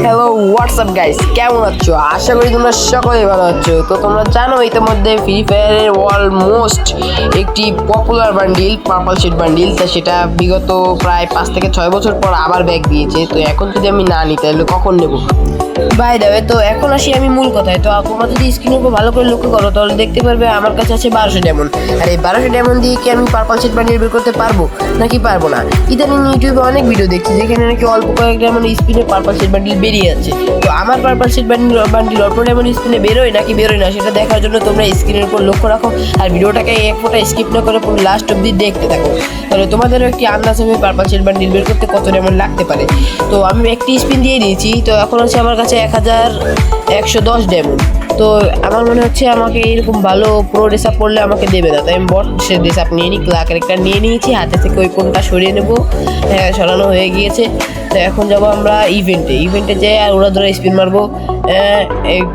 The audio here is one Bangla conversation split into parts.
হ্যালো হোয়াটসঅ্যাপ গাইস, কেমন আছো? আশা করি তোমরা সকলেই ভালো আছো। তো তোমরা জানো ইতিমধ্যে ফ্রি ফায়ারের অলমোস্ট একটি popular bundle purple sheet bundle, তা সেটা বিগত প্রায় 5 থেকে 6 বছর পর আবার ব্যাক দিয়েছে। তো এখন যদি আমি না নিই তাহলে কখন নেবো? বাই দেবে। তো এখন আসি আমি মূল কথায়। তো তোমরা যদি স্ক্রিনের উপর ভালো করে লক্ষ্য করো তাহলে দেখতে পারবে আমার কাছে আছে 1200 ডায়মন্ড। আর এই 1200 ডায়মন্ড দিয়ে কি আমি পার্পল শিট বান্ডিল বের করতে পারবো নাকি পারবো না? ইদানিং ইউটিউবে অনেক ভিডিও দেখছি যেখানে নাকি অল্প কয়েক ডায়মন্ড স্পিনে পার্পল শিট বান্ডিল বেরিয়ে যাচ্ছে। তো আমার পার্পল শিট বান্ডিল অল্প ডায়মন্ড স্পিনে বেরোয় নাকি বেরোয় না সেটা দেখার জন্য তোমরা স্ক্রিনের উপর লক্ষ্য রাখো আর ভিডিওটাকে এক ফোঁটা স্কিপ না করে পুরো লাস্ট অব্দি দেখতে থাকো। তাহলে তোমাদেরও একটি আন্দাজ হবে পার্পল শিট বান্ডিল বের করতে কত ডায়মন্ড লাগতে পারে। তো আমি একটি স্পিন দিয়ে দিয়েছি। তো এখন হচ্ছে আমার কাছে 1110 ডায়মন্ড। তো আমার মনে হচ্ছে আমাকে এরকম ভালো প্রো ড্রেস আপ করলে আমাকে দেবে না, তাই আমি বট সে ড্রেস আপ নিয়ে নিই, ক্যারেক্টার নিয়ে নিয়েছি, হাতে থেকে ওই ফোনটা সরিয়ে নেবো। হ্যাঁ, সরানো হয়ে গিয়েছে। তো এখন যাবো আমরা ইভেন্টে যাই আর ওরা ধরে স্পিন মারবো।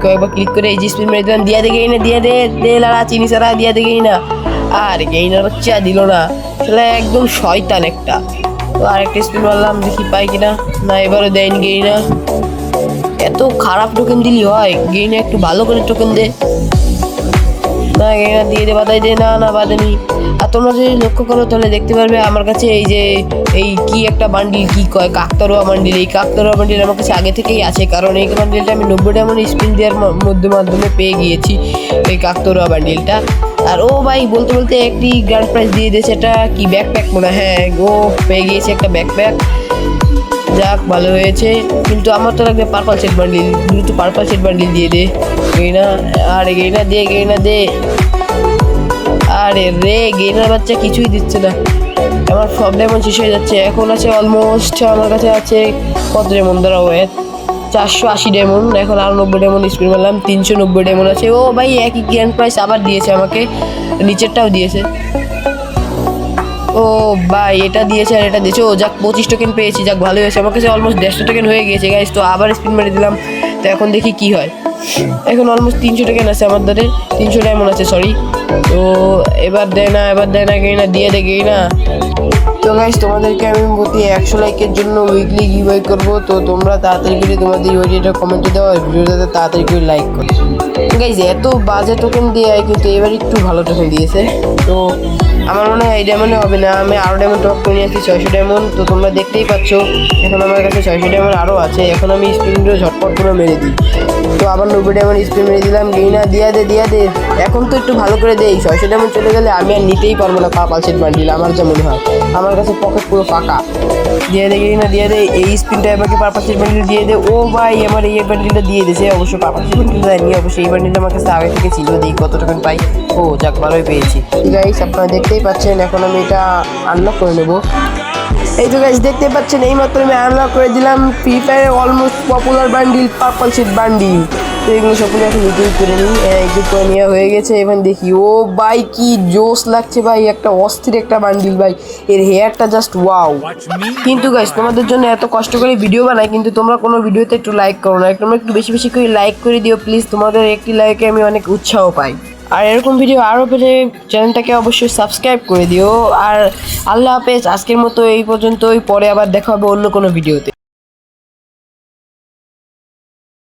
কয়েকবার ক্লিক করে এই যে স্পিন মেরে দিলাম, দিয়ে দেখেই না, দিয়ে লাড়া চিনি সারা দিয়ে দেখেই না। আর গেইনার হচ্ছে দিল না, আসলে একদম শয়তান একটা। তো আরেকটা স্পিন মারলাম, দেখি পাই কিনা। না, এবারও দেয়নি গেইনার। এত খারাপ টোকেন দিলি হয়? গেইনা একটু ভালো করে টোকেন দে। না, গেইনা দিয়ে দে, বাদাই দে। না বাদানি। আর তোমরা যদি লক্ষ্য করো তাহলে দেখতে পারবে আমার কাছে এই কি একটা বান্ডিল, কি কয় কাকতারুয়া বান্ডিল। এই কাকতারুয়া বান্ডিল আমার কাছে আগে থেকেই আছে, কারণ এই বান্ডিলটা আমি 90 ডায়মন্ড স্পিন দেওয়ার মাধ্যমে পেয়ে গিয়েছি এই কাকতারুয়া বান্ডিলটা। আর ও ভাই বলতে বলতে একটি গ্র্যান্ড প্রাইজ দিয়ে দিয়েছে, এটা কি ব্যাকপ্যাক মনে হয়। হ্যাঁ, ও পেয়ে গিয়েছে একটা ব্যাকপ্যাক। যাক, ভালো হয়েছে। কিন্তু আমার তো লাগবে পার্পল সেট বান্ডিল। দ্রুত পার্পল সেট বান্ডিল দিয়ে দে গেইনা। আরে গেইনা দে। আরে রে, গেইনার বাচ্চা কিছুই দিচ্ছে না। আমার সব ডায়মন্ড শেষ হয়ে যাচ্ছে। এখন আছে অলমোস্ট আমার কাছে আছে কত ডায়মন্ড ধরা হয়ে 480 ডায়মন্ড। এখন আরও 90 ডায়মন্ড স্পিন মারলাম, 390 ডায়মন্ড আছে। ও ভাই, একই গ্র্যান্ড প্রাইস আবার দিয়েছে আমাকে, নিচেরটাও দিয়েছে। ও ভাই, এটা দিয়েছে আর এটা দিয়েছে। ও যাক, 25 টোকেন পেয়েছি, যাক ভালো হয়েছে। আমার কাছে অলমোস্ট 150 টোকেন হয়ে গিয়েছে গাইস। তো আবার স্পিন মেরে দিলাম। তো এখন দেখি কি হয়। এখন অলমোস্ট 300 টোকেন আছে আমার ধরে, 300 ডায়মন্ড আছে, সরি। তো এবার দেয় না গেইনা, দিয়ে দে গেইনা। তো গাইস, তোমাদেরকে আমি প্রতি 100 লাইকের জন্য উইকলি গিভওয়ে করবো। তো তোমরা তাড়াতাড়ি করে তোমাদের ওইটা কমেন্টে দাও আর ভিডিওটাতে তাড়াতাড়ি করে লাইক করো গাইস। এত বাজে টোকেন দিয়ে কিন্তু এবার একটু ভালো টোকেন দিয়েছে। তো আমার মনে হয় এই ডায়মন্ডে হবে না, আমি আরও ডায়মন্ড টপ করে নিয়েছি 600 ডায়মন্ড। তো তোমরা দেখতেই পাচ্ছ এখন আমার কাছে 600 ডায়মন্ড আরও আছে। এখন আমি স্পিনগুলো ঝটপট করে মেরে দিই। তো আবার 90 ডায়মন্ড স্পিন মেরে দিলাম। গেইনা দিয়া দে। এখন তো একটু ভালো করে দেই। 600 ডায়মন্ড চলে গেলে আমি আর নিতেই পারবো না পার্পল শিট বান্ডিল, আমার যা মনে হয়। আমার কাছে পকেট পুরো ফাঁকা। দিয়ে দে গেইনা, দিয়ে দে। এই স্পিনটা আমাকে পার্পল শিট বান্ডিল দিয়ে দে। ও ভাই, আমার এই বান্ডিলটা দিয়ে দিয়েছে। অবশ্য পার্পল শিট বান্ডিল দেয়নি, অবশ্যই এই বান্ডিলটা আমার কাছে আগে থেকে ছিল। দেখি কত টোকেন পাই। ও যাক, ভালোই পেয়েছি। গাইস, আপনারা দেখতেই পাচ্ছেন এখন আমি এটা আনলক করে নেবো। এই তো গাইস, দেখতে পাচ্ছেন এইমাত্র আমি আনলক করে দিলাম ফ্রি ফায়ারের almost popular bundle purple sheet bundle. তো এগুলো সকলে এখন ইউটিউব করে নিই। ইউটিউব করে নেওয়া হয়ে গেছে। এবার দেখি। ও ভাই, কি জোস লাগছে ভাই, একটা অস্থির একটা বান্ডিল ভাই। এর হেয়ারটা জাস্ট ওয়াও। কিন্তু গাইস, তোমাদের জন্য এত কষ্ট করে ভিডিও বানাই, কিন্তু তোমরা কোনো ভিডিওতে একটু লাইক করো না। তোমরা একটু বেশি বেশি করে লাইক করে দিও প্লিজ। তোমাদের একটি লাইকে আমি অনেক উৎসাহ পাই। আর এরকম ভিডিও আরও পেলে চ্যানেলটাকে অবশ্যই সাবস্ক্রাইব করে দিও। আর আল্লাহ হাফেজ। আজকের মতো এই পর্যন্তই, পরে আবার দেখা হবে অন্য কোনো ভিডিওতে।